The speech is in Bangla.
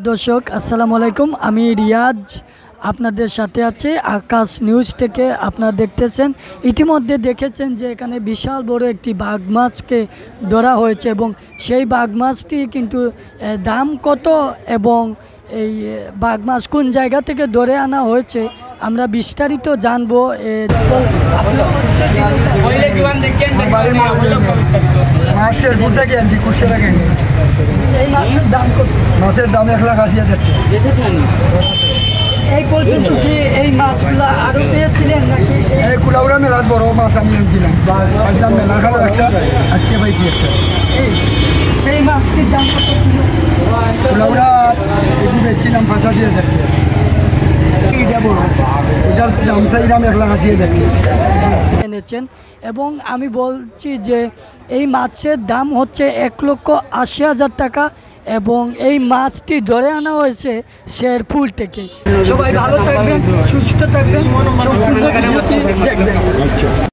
দর্শক আসসালামু আলাইকুম, আমি রিয়াজ আপনাদের সাথে আছি আকাশ নিউজ থেকে। আপনারা দেখতেছেন, ইতিমধ্যে দেখেছেন যে এখানে বিশাল বড় একটি বাঘ মাছকে ধরা হয়েছে এবং সেই বাঘ মাছটি কিন্তু দাম কত এবং এই বাঘ মাছ কোন জায়গা থেকে ধরে আনা হয়েছে আমরা বিস্তারিত জানবো। এই মাছের দাম কত? মাছের দাম 1,80,000 টাকা। এই পর্যন্ত কি এই মাছগুলো আরো পেয়েছিলেন নাকি? এই কুলাউড়া মেলার বড় মাছ আমি দিলাম, মেলা খালো একটা, আজকে পাইছি একটা। সেই মাছটির দাম কত ছিল? কুলাউড়া এটি বেচছিলাম 85,000 টাকা। এটা বড়, এটার দাম চাইলাম 1,80,000 টাকা এনেছেন এবং আমি বলছি যে এই মাছের দাম হচ্ছে 1,80,000 টাকা এবং এই মাছটি ধরে আনা হয়েছে শেরপুর থেকে। সবাই ভালো থাকবেন, সুস্থ থাকবেন, সম্পূর্ণ ভিডিওটি দেখবেন।